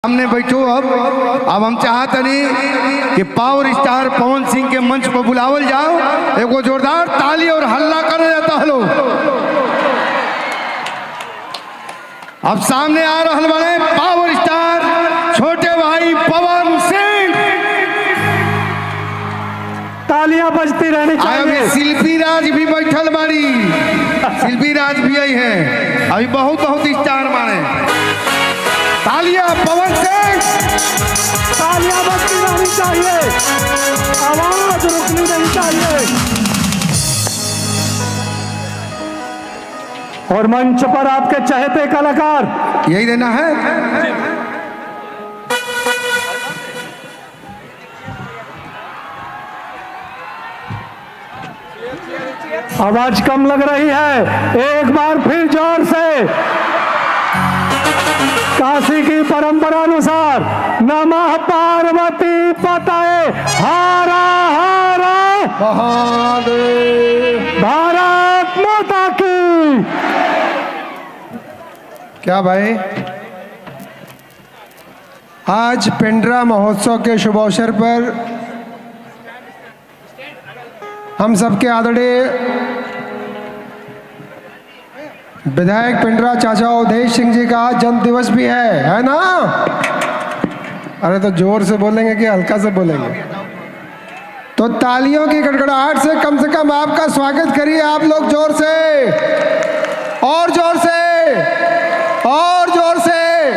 सामने बैठो। अब हम चाहते नहीं कि पावर स्टार पवन सिंह के मंच पर बुलावल जाओ, एगो जोरदार ताली और हल्ला करे जाता हलो। अब सामने आ रहा बड़े पावर स्टार छोटे भाई पवन सिंह। तालियां बजती रहनी चाहिए। शिल्पी राज भी बैठल बाड़ी, शिल्पी राज भी आई है। अभी बहुत बहुत स्टार माने। तालियां पवन सिंह। तालियां बजती रहनी चाहिए, आवाज रुकनी नहीं चाहिए। और मंच पर आपके चहेते कलाकार यही देना है। आवाज कम लग रही है, एक बार फिर जोर से। काशी की परंपरा अनुसार नमः पार्वती पतये हर हर महादेव। भारत माता की। क्या भाई, आज पेंड्रा महोत्सव के शुभ अवसर पर हम सबके आदरणीय विधायक पेंड्रा चाचा अवधेश सिंह जी का जन्म दिवस भी है ना? अरे तो जोर से बोलेंगे कि हल्का से बोलेंगे? तो तालियों की गड़गड़ाहट से कम आपका स्वागत करिए आप लोग, जोर से और जोर से और जोर से।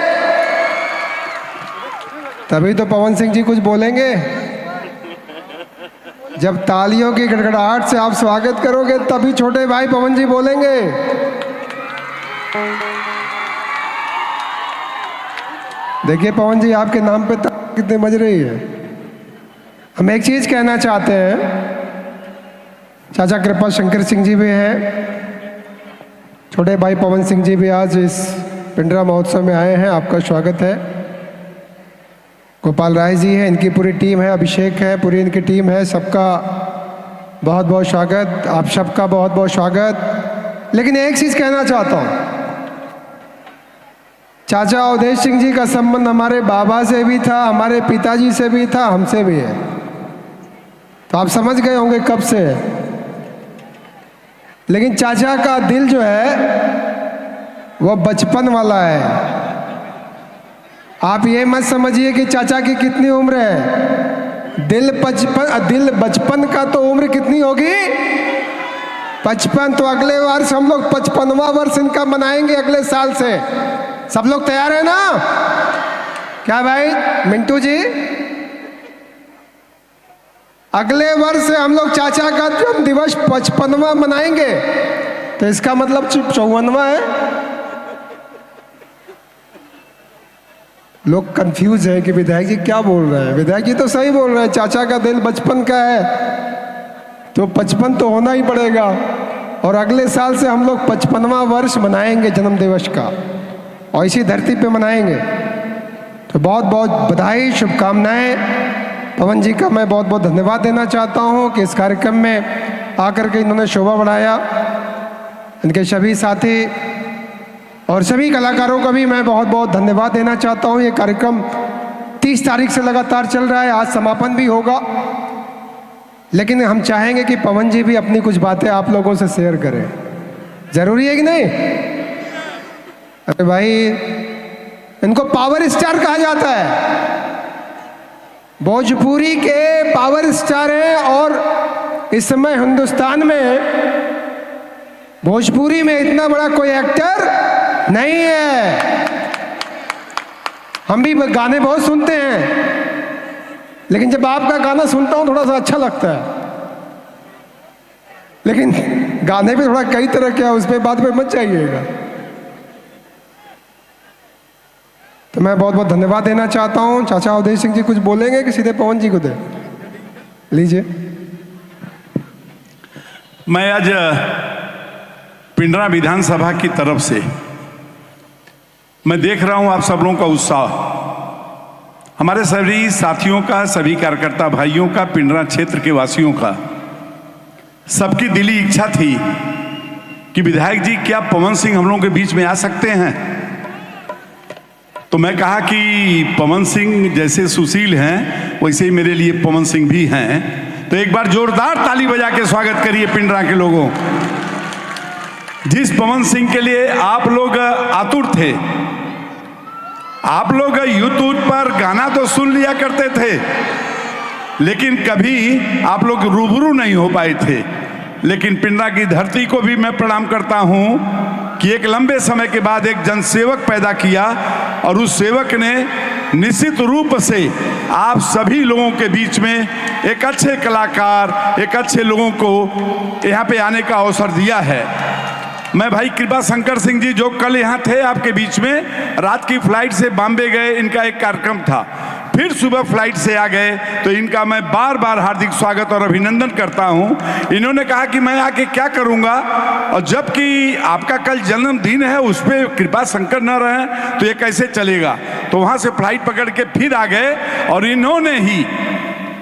तभी तो पवन सिंह जी कुछ बोलेंगे। जब तालियों की गड़गड़ाहट से आप स्वागत करोगे तभी छोटे भाई पवन जी बोलेंगे। देखिए पवन जी, आपके नाम पे कितनी बज रही है। हम एक चीज कहना चाहते हैं, चाचा कृपा शंकर सिंह जी भी हैं, छोटे भाई पवन सिंह जी भी आज इस पेंड्रा महोत्सव में आए हैं। आपका स्वागत है। गोपाल राय जी है, इनकी पूरी टीम है, अभिषेक है, पूरी इनकी टीम है। सबका बहुत बहुत स्वागत, आप सबका बहुत बहुत स्वागत। लेकिन एक चीज कहना चाहता हूँ, चाचा अवधेश सिंह जी का संबंध हमारे बाबा से भी था, हमारे पिताजी से भी था, हमसे भी है। तो आप समझ गए होंगे कब से है। लेकिन चाचा का दिल जो है वो बचपन वाला है। आप ये मत समझिए कि चाचा की कितनी उम्र है। दिल बचपन का तो उम्र कितनी होगी? 55। तो अगले वर्ष हम लोग 55वां वर्ष इनका मनाएंगे अगले साल से। सब लोग तैयार है ना? क्या भाई मिंटू जी, अगले वर्ष से हम लोग चाचा का जन्म दिवस 55वां मनाएंगे। तो इसका मतलब 54वां है। लोग कंफ्यूज है कि विधायक जी क्या बोल रहे हैं। विधायक जी तो सही बोल रहे हैं, चाचा का दिल बचपन का है तो 55 तो होना ही पड़ेगा। और अगले साल से हम लोग 55वां वर्ष मनाएंगे जन्म दिवस का, और इसी धरती पे मनाएंगे। तो बहुत बहुत बधाई, शुभकामनाएं। पवन जी का मैं बहुत बहुत धन्यवाद देना चाहता हूं कि इस कार्यक्रम में आकर के इन्होंने शोभा बढ़ाया। इनके सभी साथी और सभी कलाकारों का भी मैं बहुत बहुत धन्यवाद देना चाहता हूं। ये कार्यक्रम 30 तारीख से लगातार चल रहा है, आज समापन भी होगा। लेकिन हम चाहेंगे कि पवन जी भी अपनी कुछ बातें आप लोगों से शेयर करें। जरूरी है कि नहीं? अरे भाई, इनको पावर स्टार कहा जाता है, भोजपुरी के पावर स्टार हैं। और इस समय हिंदुस्तान में भोजपुरी में इतना बड़ा कोई एक्टर नहीं है। हम भी गाने बहुत सुनते हैं, लेकिन जब आपका गाना सुनता हूं थोड़ा सा अच्छा लगता है। लेकिन गाने भी थोड़ा कई तरह के, उस पर बात पे मत जाइएगा। तो मैं बहुत बहुत धन्यवाद देना चाहता हूं। चाचा अवधेश सिंह जी कुछ बोलेंगे कि सीधे पवन जी को दे लीजिए? मैं आज पेंड्रा विधानसभा की तरफ से मैं देख रहा हूं आप सब लोगों का उत्साह, हमारे सभी साथियों का, सभी कार्यकर्ता भाइयों का, पेंड्रा क्षेत्र के वासियों का। सबकी दिली इच्छा थी कि विधायक जी क्या पवन सिंह हम लोगों के बीच में आ सकते हैं? तो मैं कहा कि पवन सिंह जैसे सुशील हैं वैसे ही मेरे लिए पवन सिंह भी हैं। तो एक बार जोरदार ताली बजा के स्वागत करिए पिंडरा के लोगों। जिस पवन सिंह के लिए आप लोग आतुर थे, आप लोग यूट्यूब पर गाना तो सुन लिया करते थे, लेकिन कभी आप लोग रूबरू नहीं हो पाए थे। लेकिन पिंडरा की धरती को भी मैं प्रणाम करता हूं कि एक लंबे समय के बाद एक जनसेवक पैदा किया, और उस सेवक ने निश्चित रूप से आप सभी लोगों के बीच में एक अच्छे कलाकार, एक अच्छे लोगों को यहाँ पे आने का अवसर दिया है। मैं भाई कृपा शंकर सिंह जी जो कल यहाँ थे आपके बीच में, रात की फ्लाइट से बॉम्बे गए, इनका एक कार्यक्रम था, फिर सुबह फ्लाइट से आ गए, तो इनका मैं बार बार हार्दिक स्वागत और अभिनंदन करता हूं। इन्होंने कहा कि मैं आके क्या करूंगा, और जबकि आपका कल जन्मदिन है उस पर कृपा शंकर न रहे तो ये कैसे चलेगा। तो वहां से फ्लाइट पकड़ के फिर आ गए, और इन्होंने ही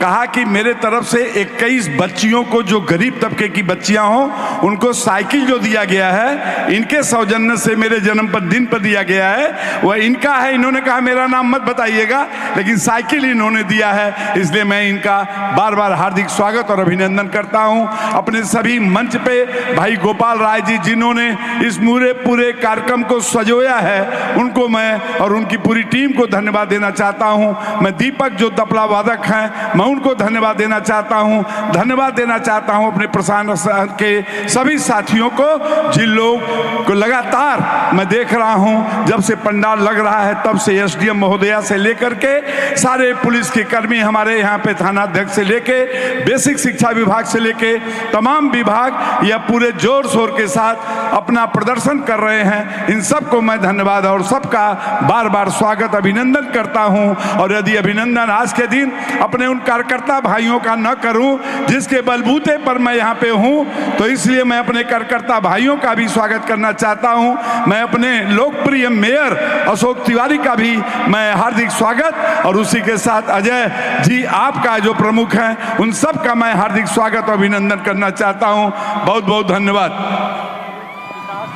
कहा कि मेरे तरफ से 21 बच्चियों को, जो गरीब तबके की बच्चियां हों, उनको साइकिल जो दिया गया है इनके सौजन्य से मेरे जन्म पर दिन पर दिया गया है, वह इनका है। इन्होंने कहा मेरा नाम मत बताइएगा, लेकिन साइकिल इन्होंने दिया है, इसलिए मैं इनका बार बार हार्दिक स्वागत और अभिनंदन करता हूं। अपने सभी मंच पे भाई गोपाल राय जी जिन्होंने इस पूरे कार्यक्रम को सजोया है, उनको मैं और उनकी पूरी टीम को धन्यवाद देना चाहता हूं। मैं दीपक जो तबला वादक हैं, मैं उनको धन्यवाद देना चाहता हूं। धन्यवाद देना चाहता हूं अपने प्रसारण के सभी साथियों को, जिन लोग को लगातार मैं देख रहा हूं जब से पंडाल लग रहा है तब से, एसडीएम महोदया से लेकर के सारे पुलिस के कर्मी, हमारे यहाँ पे थानाध्यक्ष से लेके बेसिक शिक्षा विभाग से लेके तमाम विभाग यह पूरे जोर शोर के साथ अपना प्रदर्शन कर रहे हैं। इन सबको मैं धन्यवाद और सबका बार बार स्वागत अभिनंदन करता हूं। और यदि अभिनंदन आज के दिन अपने उन कार्यकर्ता भाइयों का न करूं जिसके बलबूते पर मैं यहाँ पे हूं, तो इसलिए मैं अपने कार्यकर्ता भाइयों का भी स्वागत करना चाहता हूं। मैं अपने लोकप्रिय मेयर अशोक तिवारी का भी मैं हार्दिक स्वागत, और उसी के साथ अजय जी आपका जो प्रमुख हैं, उन सब का मैं हार्दिक स्वागत और अभिनंदन करना चाहता हूं। बहुत बहुत धन्यवाद।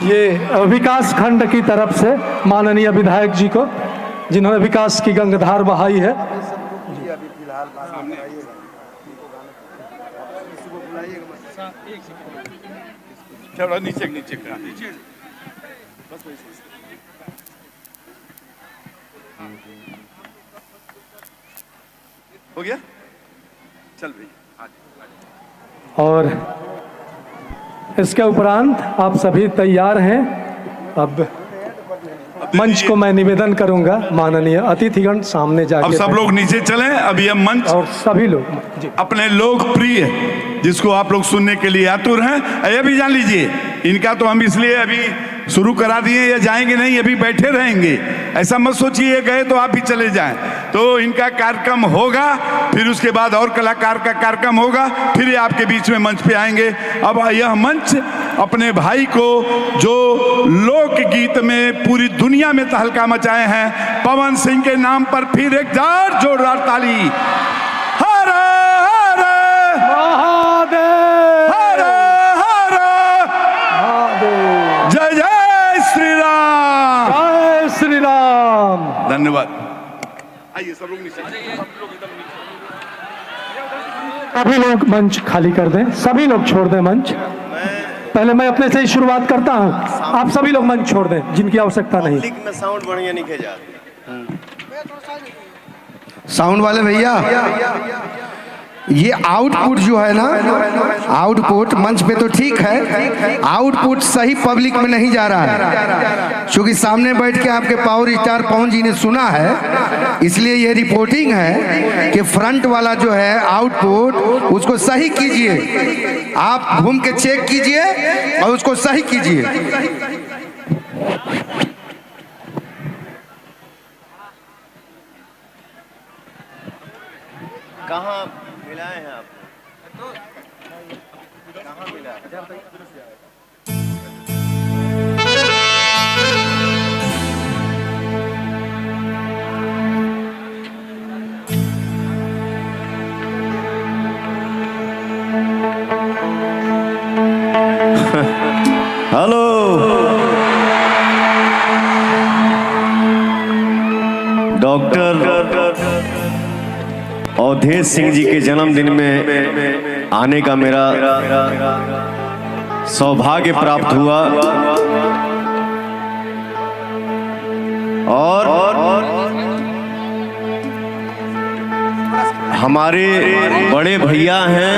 ये विकास खंड की तरफ से माननीय विधायक जी को, जिन्होंने विकास की गंगाधार बहाई है। थोड़ा नीचे हो गया, चल भाई। और इसके उपरांत आप सभी तैयार हैं। अब मंच को मैं निवेदन करूंगा, माननीय अतिथिगण सामने जाके, अब सब लोग नीचे चलें। अब यह मंच और सभी लोग जी अपने लोकप्रिय, जिसको आप लोग सुनने के लिए आतुर हैं, यह भी जान लीजिए, इनका तो हम इसलिए अभी शुरू करा दिए, ये जाएंगे नहीं, अभी बैठे रहेंगे। ऐसा मत सोचिए गए तो आप भी चले जाएं। तो इनका कार्यक्रम होगा, फिर उसके बाद और कलाकार का कार्यक्रम होगा, फिर ये आपके बीच में मंच पे आएंगे। अब यह मंच अपने भाई को, जो लोकगीत में पूरी दुनिया में तहलका मचाए हैं, पवन सिंह के नाम पर फिर एक जोरदार ताली। हर हर महादेव, हर हर महादेव, जय जय श्री राम, जय श्री राम। धन्यवाद। आइए सब लोग नीचे। सभी लोग मंच खाली कर दें, सभी लोग छोड़ दें मंच। पहले मैं अपने से ही शुरुआत करता हूं, आप सभी लोग मंच छोड़ दें जिनकी आवश्यकता नहीं। में साउंड बढ़िया नहीं भेजा। साउंड वाले भैया, ये आउटपुट जो है ना, आउटपुट मंच पे तो ठीक है, आउटपुट सही पब्लिक में नहीं जा रहा है। क्योंकि सामने बैठ के आपके पावर स्टार पवन जी ने सुना है, इसलिए ये रिपोर्टिंग है कि फ्रंट वाला जो है आउटपुट, उसको सही कीजिए। आप घूम के चेक कीजिए और उसको सही कीजिए। कहाँ मिलाए हैं आप? कहाँ मिला? हेलो, अवधेश सिंह जी के जन्मदिन में आने का मेरा सौभाग्य प्राप्त हुआ और हमारे बड़े भैया हैं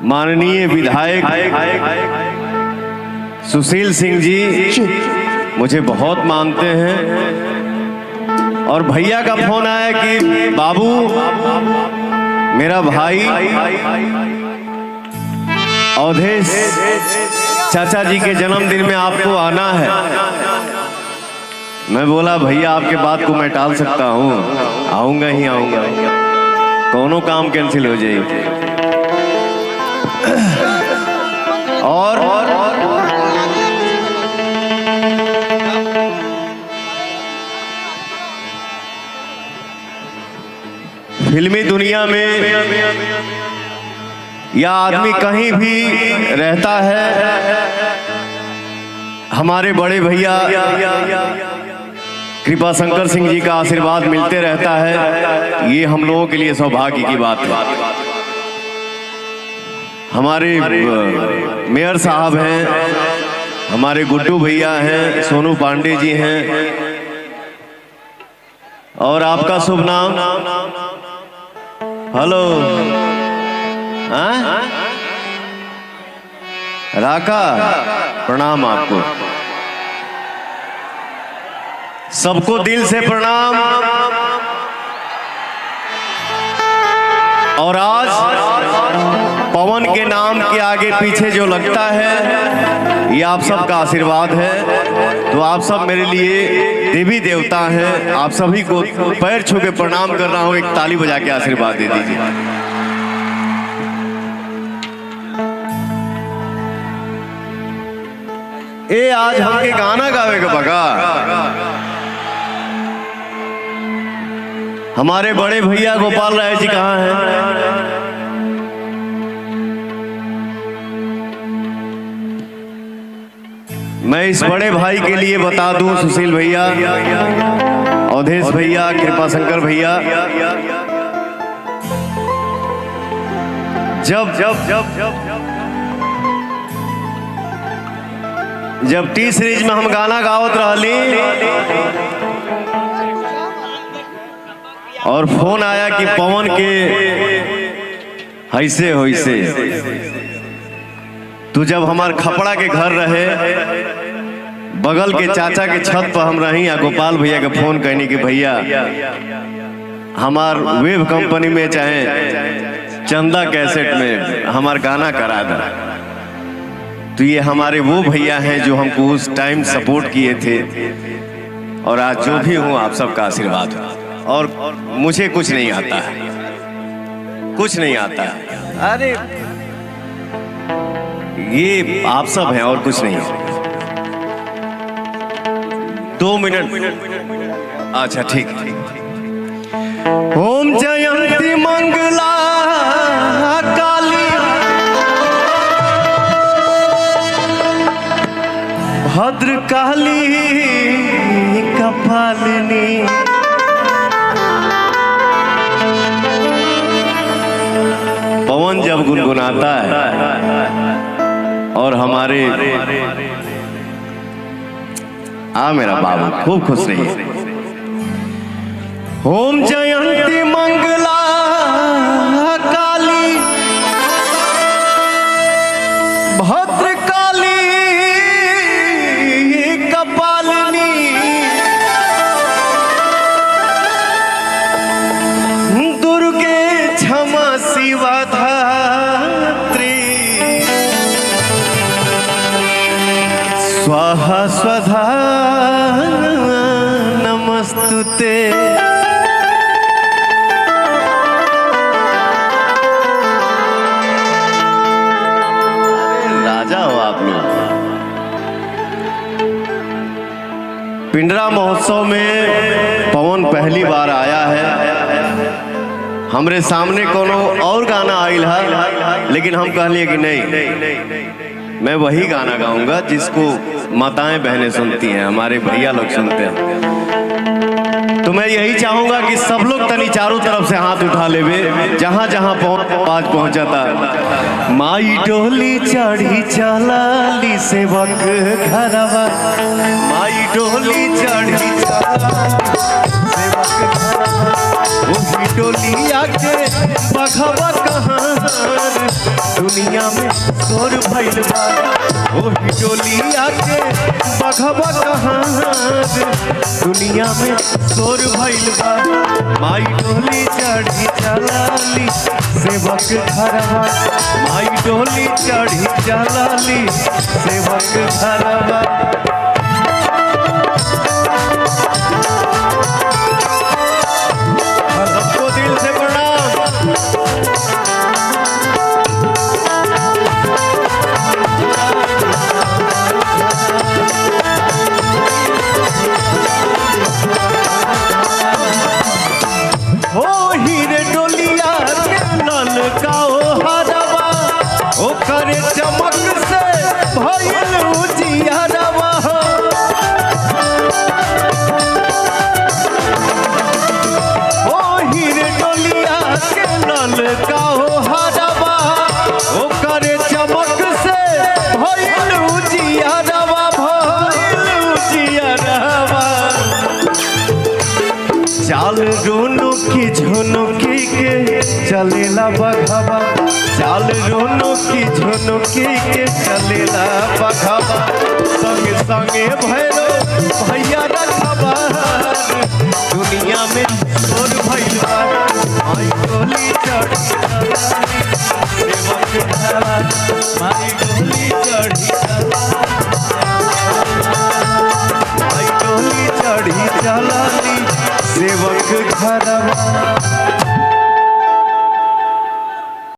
माननीय विधायक सुशील सिंह जी, मुझे बहुत मानते हैं। और भैया का फोन आया कि बाबू मेरा भाई अवधेश चाचा जी के जन्मदिन में आपको आना है। मैं बोला भैया आपके बात को मैं टाल सकता हूँ, आऊंगा ही आऊंगा, दोनों काम कैंसिल हो जाएगी। और फिल्मी दुनिया में या आदमी कहीं भी रहता है, हमारे बड़े भैया कृपा शंकर सिंह जी का आशीर्वाद मिलते रहता है। ये हम लोगों के लिए सौभाग्य की बात है। हमारे मेयर साहब हैं, हमारे गुड्डू भैया हैं, सोनू पांडे जी हैं, और आपका शुभ नाम? हेलो, राका, प्रणाम आपको, सबको दिल से प्रणाम। और आज पवन के नाम के आगे पीछे जो लगता है ये आप सबका आशीर्वाद है। तो आप सब मेरे लिए देवी देवता हैं, आप सभी को पैर छू के प्रणाम कर रहा हूं। एक ताली बजा के आशीर्वाद दे दीजिए। ए आज हमके गाना गावे के बगा, हमारे बड़े भैया गोपाल राय जी कहाँ हैं? मैं इस बड़े भाई के लिए बता दूं, सुशील भैया, अवधेश भैया, कृपा शंकर भैया, जब टी सीरीज में हम गाना गावत रहली और फोन आया कि पवन के ऐसे होइसे, तो जब हमार खपड़ा के घर रहे, बगल के चाचा के छत पर हम रही, या गोपाल भैया के फोन कहनी कि भैया हमार वेब कंपनी में चाहे चंदा कैसेट में हमार गाना करा दे। तो ये हमारे वो भैया हैं जो हमको उस टाइम सपोर्ट किए थे, और आज जो भी हूँ आप सबका आशीर्वाद। और मुझे कुछ नहीं आता है, कुछ नहीं आता है, अरे ये आप सब हैं और कुछ नहीं है। 2 मिनट, अच्छा ठीक। ओम जयंती मंगला काली भद्र काली कपालिनी, पवन जब गुनगुनाता है और हमारे मेरा बाबू खूब खुश रहिए। ओम जयंती मंगला काली भद्र काली कपालिनी, दुर्गे क्षमा शिवा धात्री, स्वाहा स्वधा नमस्तुते। राजा हो आप लोग। पिंडरा महोत्सव में पवन पहली बार आया है। हमरे सामने कोनो और गाना आइल है, लेकिन हम कहलिए कि नहीं, मैं वही गाना गाऊंगा जिसको माताएं बहनें सुनती हैं, हमारे भैया लोग सुनते हैं। तो मैं यही चाहूंगा कि सब लोग तनी चारों तरफ से हाथ उठा लेवे, जहां जहां आज पहुंचाता। माई डोली चढ़ी चलाली सेवक घरवा, माई डोली चढ़ी वही डोलिया के बघवा कहाँ दुनिया में शोर भइल बा, वही डोलिया के बघवा कहाँ दुनिया में शोर भइल बा। माई डोली चढ़ी चलाली सेवक घरवा, माई डोली चढ़ी चलाली सेवक घरवा। सबको दिल से प्रणाम। हो हीरे डोलिया के नल का ओ हरवा, ओकर चमक से भइल उजियारवा। का हो हरवा, ओकर चमक से भइल उजियारवा, भइल उजियारवा। चाल रोनो की झुनुकी के चलेला बघवा, चाल रोनो की झुनुकी के चलेला बघवा। संगे संगे भैरो भैया रखवा, दुनिया में शोर भइल बा। माई डोली चढ़ी सेवक घरवा, माई डोली चढ़ी माई डोली चढ़ी चलाली सेवक घरवा।